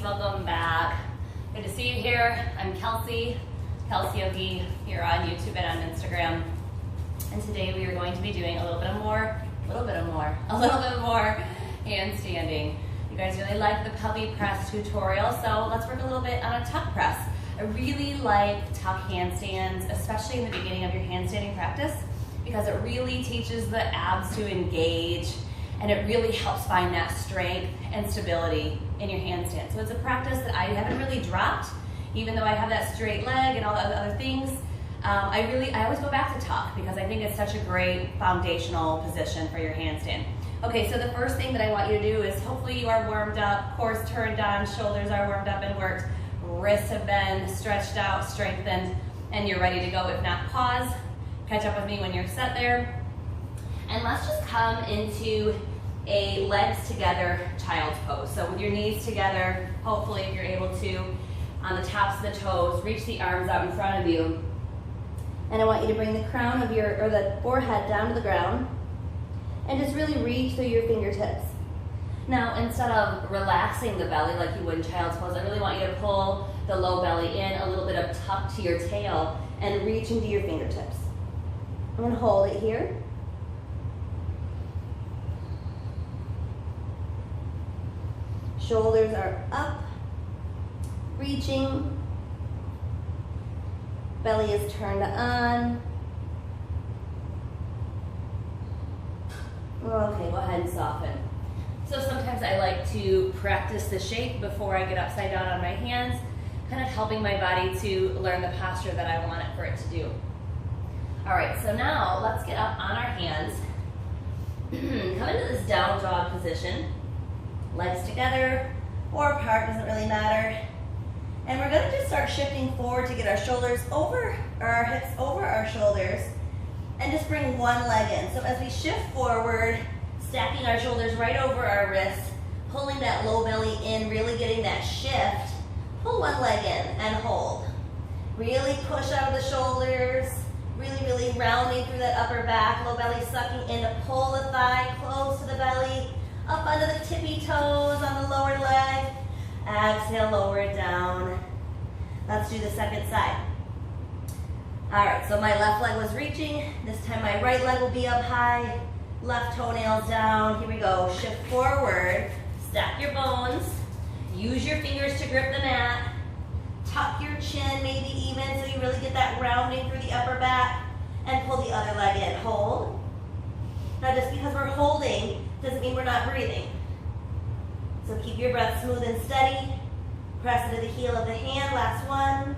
welcome back. Good to see you here. I'm Kelsey Yogi here on YouTube and on Instagram. And today we are going to be doing a little bit more handstanding. You guys really like the puppy press tutorial, so let's work a little bit on a tuck press. I really like tuck handstands, especially in the beginning of your handstanding practice, because it really teaches the abs to engage, and it really helps find that strength and stability in your handstand. So it's a practice that I haven't really dropped, even though I have that straight leg and all the other things. I always go back to tuck because I think it's such a great foundational position for your handstand. Okay, so the first thing that I want you to do is, hopefully you are warmed up, cores turned on, shoulders are warmed up and worked, wrists have been stretched out, strengthened, and you're ready to go. If not, pause, catch up with me when you're set there. And let's just come into a legs together child's pose. So with your knees together, hopefully if you're able to, on the tops of the toes, reach the arms out in front of you. And I want you to bring the crown of the forehead down to the ground and just really reach through your fingertips. Now, instead of relaxing the belly like you would in child's pose, I really want you to pull the low belly in, a little bit of tuck to your tail, and reach into your fingertips. I'm gonna hold it here. Shoulders are up, reaching. Belly is turned on. Okay, go ahead and soften. So sometimes I like to practice the shape before I get upside down on my hands, kind of helping my body to learn the posture that I want it for it to do. All right, so now let's get up on our hands. Come into this down dog position. Legs together or apart, doesn't really matter. And we're gonna just start shifting forward to get our shoulders over, or our hips over our shoulders, and just bring one leg in. So as we shift forward, stacking our shoulders right over our wrists, pulling that low belly in, really getting that shift, pull one leg in and hold. Really push out of the shoulders, really rounding through that upper back, low belly sucking in to pull the thigh close to the belly, up under the tippy toes on the lower leg. Exhale, lower it down. Let's do the second side. All right, so my left leg was reaching. This time my right leg will be up high. Left toenails down. Here we go. Shift forward. Stack your bones. Use your fingers to grip the mat. Tuck your chin, maybe even, so you really get that rounding through the upper back. And pull the other leg in. Hold. Now, just because we're holding doesn't mean we're not breathing. So keep your breath smooth and steady. Press into the heel of the hand. Last one.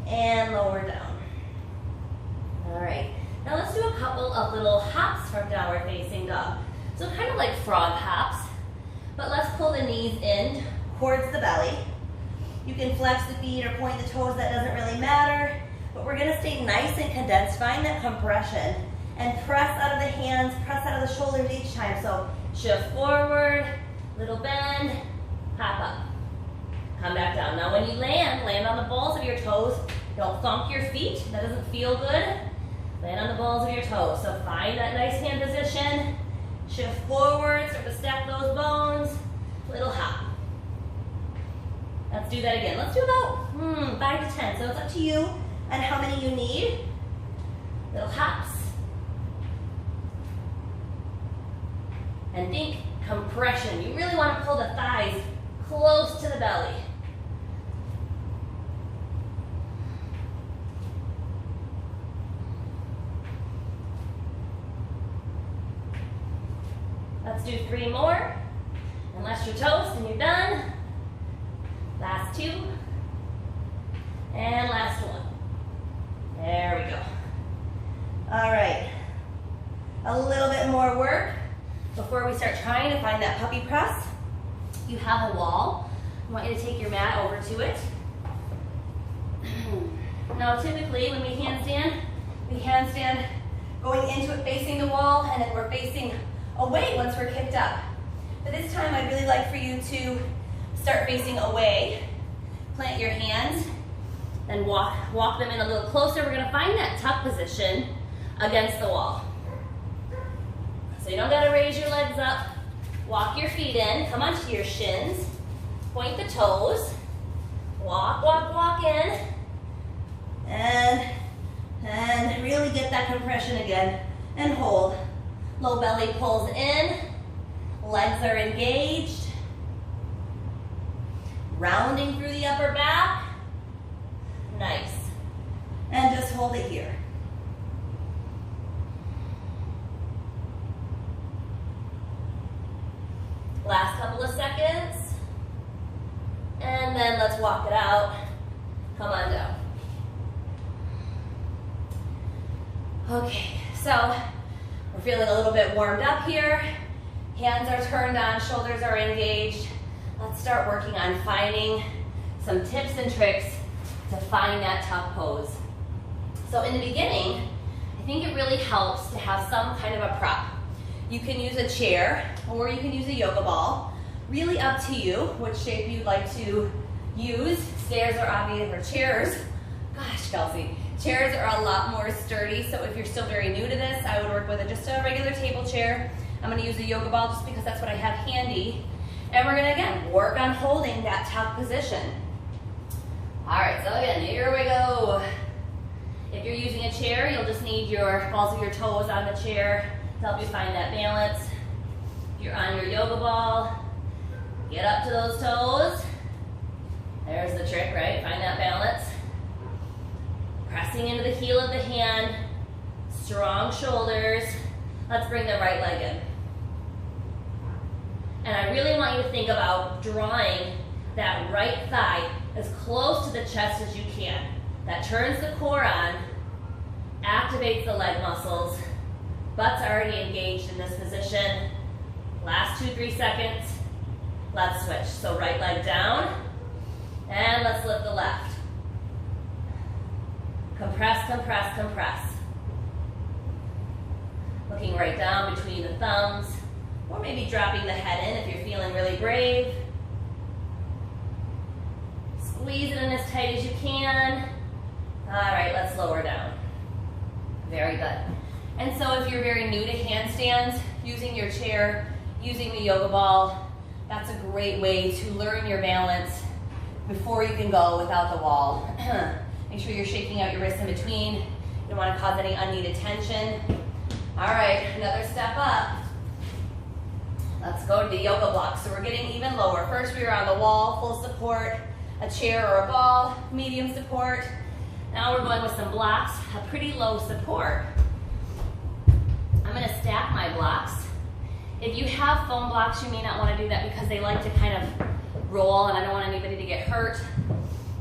And lower down. All right. Now let's do a couple of little hops from downward facing dog. So kind of like frog hops, but let's pull the knees in towards the belly. You can flex the feet or point the toes, that doesn't really matter, but we're gonna stay nice and condensed. Find that compression and press out of the hands, press out of the shoulders each time. So shift forward, little bend, hop up. Come back down. Now when you land on the balls of your toes. Don't thump your feet, that doesn't feel good. Land on the balls of your toes. So find that nice hand position. Shift forward, start to stack those bones. Little hop. Let's do that again. Let's do about 5 to 10. So it's up to you and how many you need. Little hops. And think compression. You really want to pull the thighs close to the belly. Let's do 3 more. Unless you're toast and you're done. Last 2. And last 1. There we go. All right. A little bit more work before we start trying to find that puppy press. You have a wall. I want you to take your mat over to it. Now typically when we handstand going into it facing the wall, and then we're facing away once we're kicked up. But this time I'd really like for you to start facing away. Plant your hands and walk them in a little closer. We're gonna find that tuck position against the wall. So you don't gotta raise your legs up. Walk your feet in, come onto your shins, point the toes. Walk, walk, walk in. And really get that compression again. And hold. Low belly pulls in. Legs are engaged. Rounding through the upper back. Nice. And just hold it here. Last couple of seconds. And then let's walk it out. Come on down. Okay, so we're feeling a little bit warmed up here. Hands are turned on, shoulders are engaged. Let's start working on finding some tips and tricks to find that tuck pose. So in the beginning, I think it really helps to have some kind of a prop. You can use a chair or you can use a yoga ball. Really up to you which shape you'd like to use. Stairs are obvious, or chairs. Gosh, Kelsey. Chairs are a lot more sturdy, so if you're still very new to this, I would work with just a regular table chair. I'm gonna use a yoga ball just because that's what I have handy. And we're gonna, again, work on holding that tuck position. All right, so again, here we go. If you're using a chair, you'll just need your balls of your toes on the chair to help you find that balance. If you're on your yoga ball, get up to those toes. There's the trick, right? Find that balance. Pressing into the heel of the hand, strong shoulders. Let's bring the right leg in. And I really want you to think about drawing that right thigh as close to the chest as you can. That turns the core on, activates the leg muscles. Butt's already engaged in this position. Last 2-3 seconds. Let's switch. So right leg down, and let's lift the left. Compress, compress, compress. Looking right down between the thumbs, or maybe dropping the head in if you're feeling really brave. Squeeze it in as tight as you can. All right, let's lower down. Very good. And so if you're very new to handstands, using your chair, using the yoga ball, that's a great way to learn your balance before you can go without the wall. Make sure you're shaking out your wrists in between. You don't want to cause any unneeded tension. All right, another step up. Let's go to the yoga block. So we're getting even lower. First we were on the wall, full support, a chair or a ball, medium support. Now we're going with some blocks, a pretty low support. I'm going to stack my blocks. If you have foam blocks, you may not want to do that because they like to kind of roll and I don't want anybody to get hurt.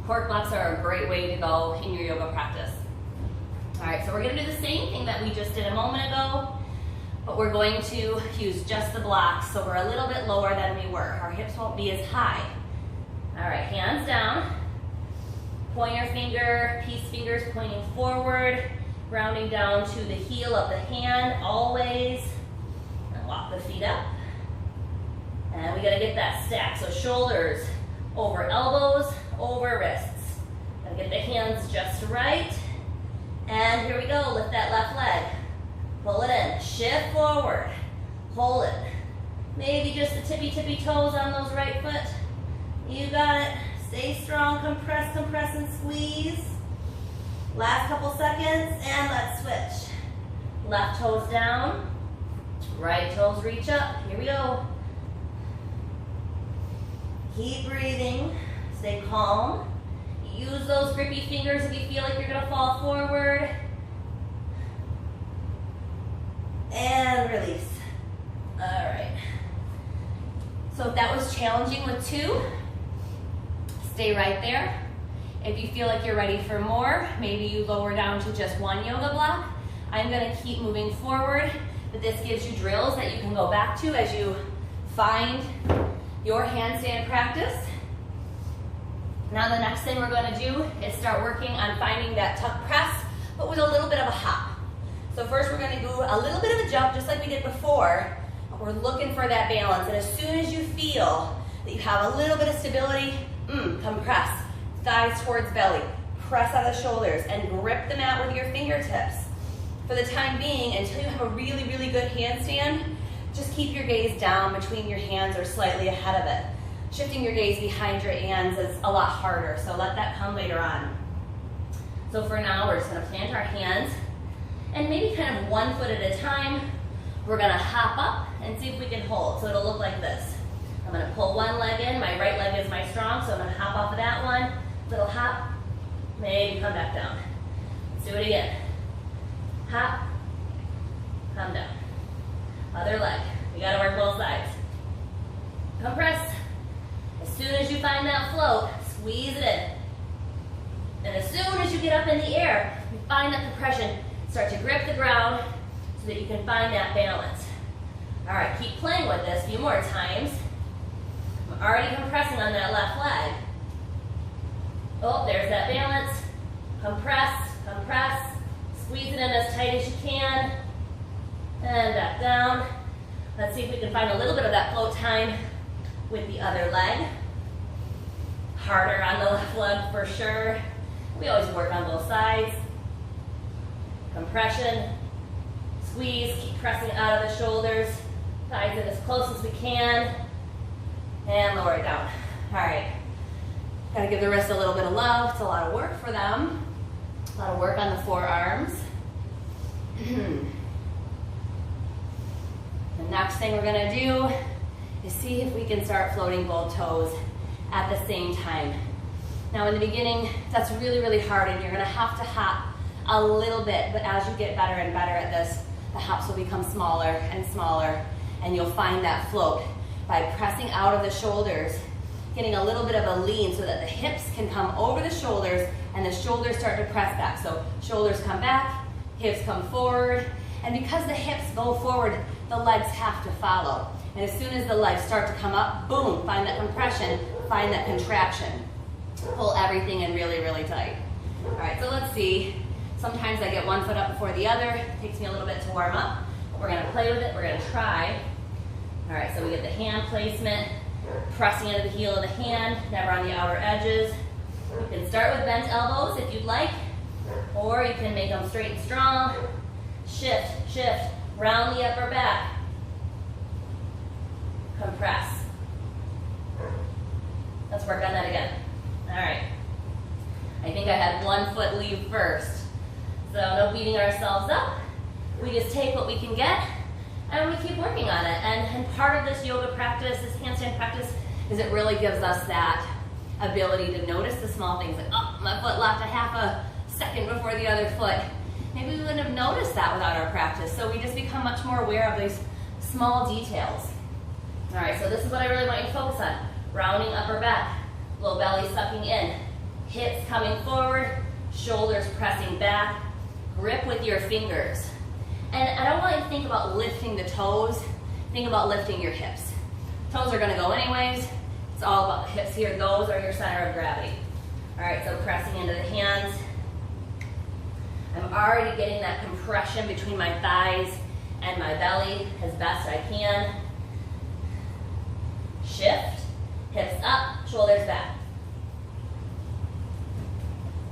Cork blocks are a great way to go in your yoga practice. All right, so we're going to do the same thing that we just did a moment ago, but we're going to use just the blocks, so we're a little bit lower than we were. Our hips won't be as high. All right, hands down. Pointer finger, peace fingers pointing forward, grounding down to the heel of the hand, always. And walk the feet up. And we gotta get that stack, so shoulders over elbows, over wrists. Gotta get the hands just right. And here we go, lift that left leg. Pull it in, shift forward, hold it. Maybe just the tippy toes on those right foot. You got it. Stay strong, compress, compress, and squeeze. Last couple seconds, and let's switch. Left toes down, right toes reach up. Here we go. Keep breathing, stay calm. Use those grippy fingers if you feel like you're gonna fall forward. And release. All right. So if that was challenging with 2, stay right there. If you feel like you're ready for more, maybe you lower down to just 1 yoga block. I'm gonna keep moving forward, but this gives you drills that you can go back to as you find your handstand practice. Now the next thing we're gonna do is start working on finding that tuck press, but with a little bit of a hop. So first we're gonna do a little bit of a jump just like we did before. We're looking for that balance, and as soon as you feel that you have a little bit of stability, compress, thighs towards belly, press out the shoulders, and grip the mat with your fingertips. For the time being, until you have a really, really good handstand, just keep your gaze down between your hands or slightly ahead of it. shifting your gaze behind your hands is a lot harder, so let that come later on. So for now, we're just gonna plant our hands and maybe kind of 1 foot at a time, we're gonna hop up and see if we can hold. So it'll look like this. I'm gonna pull one leg in, my right leg is my strong, so I'm gonna hop off of that one, little hop, maybe come back down. Let's do it again. Hop, come down. Other leg, you gotta work both sides. Compress. As soon as you find that float, squeeze it in. And as soon as you get up in the air, you find that compression, start to grip the ground so that you can find that balance. All right, keep playing with this a few more times. I'm already compressing on that left leg. Oh, there's that balance. Compress, compress. Squeeze it in as tight as you can. And back down. Let's see if we can find a little bit of that float time with the other leg. Harder on the left leg for sure. We always work on both sides. Compression, squeeze, keep pressing out of the shoulders. Thighs in as close as we can. And lower it down. All right. Gotta give the wrists a little bit of love. It's a lot of work for them. A lot of work on the forearms. The next thing we're gonna do is see if we can start floating both toes at the same time. Now in the beginning, that's really, really hard and you're gonna have to hop a little bit, but as you get better and better at this, the hops will become smaller and smaller and you'll find that float by pressing out of the shoulders, getting a little bit of a lean so that the hips can come over the shoulders and the shoulders start to press back. So shoulders come back, hips come forward, and because the hips go forward, the legs have to follow. And as soon as the legs start to come up, boom, find that compression, find that contraction. Pull everything in really, really tight. All right, so let's see. Sometimes I get 1 foot up before the other. It takes me a little bit to warm up. But we're gonna play with it, we're gonna try. All right, so we get the hand placement, pressing into the heel of the hand, never on the outer edges. You can start with bent elbows if you'd like, or you can make them straight and strong. Shift, shift, round the upper back. Compress. Let's work on that again. All right. I think I had 1 foot leave first. So no beating ourselves up. We just take what we can get and we keep working on it. And part of this yoga practice, this handstand practice, is it really gives us that ability to notice the small things. Like, oh, my foot left a half a second before the other foot. Maybe we wouldn't have noticed that without our practice. So we just become much more aware of these small details. All right, so this is what I really want you to focus on. Rounding upper back, low belly sucking in, hips coming forward, shoulders pressing back, grip with your fingers. And I don't want you to think about lifting the toes, think about lifting your hips. Toes are gonna go anyways. It's all about the hips here. Those are your center of gravity. All right, so pressing into the hands. I'm already getting that compression between my thighs and my belly as best I can. Shift, hips up, shoulders back.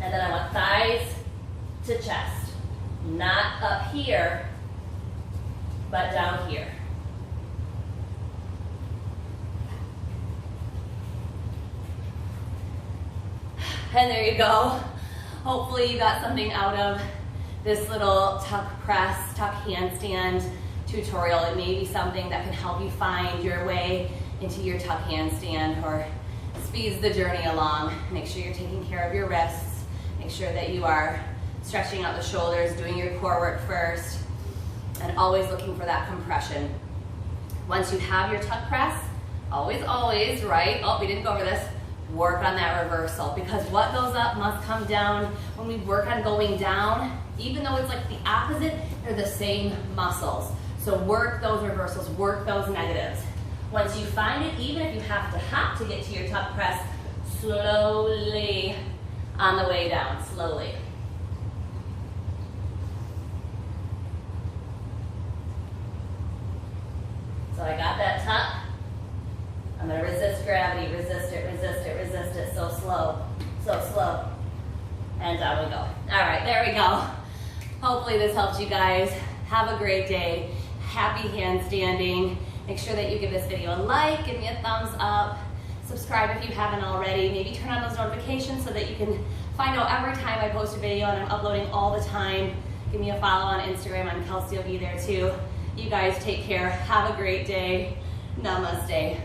And then I want thighs to chest. Not up here, but down here. And there you go. Hopefully you got something out of this little tuck press, tuck handstand tutorial. It may be something that can help you find your way into your tuck handstand or speeds the journey along. Make sure you're taking care of your wrists. Make sure that you are stretching out the shoulders, doing your core work first, and always looking for that compression. Once you have your tuck press, always, right? Oh, we didn't go over this. Work on that reversal, because what goes up must come down. When we work on going down, even though it's like the opposite, they're the same muscles. So work those reversals, work those negatives. Once you find it, even if you have to hop to get to your tuck press, slowly on the way down, slowly. So I got that tuck. I'm gonna resist gravity, resist it, resist it, resist it. So slow, so slow. And down we go. All right, there we go. Hopefully this helps you guys. Have a great day. Happy handstanding. Make sure that you give this video a like, give me a thumbs up. Subscribe if you haven't already. Maybe turn on those notifications so that you can find out every time I post a video, and I'm uploading all the time. Give me a follow on Instagram. I'm Kelsey. I'll be there too. You guys take care. Have a great day. Namaste.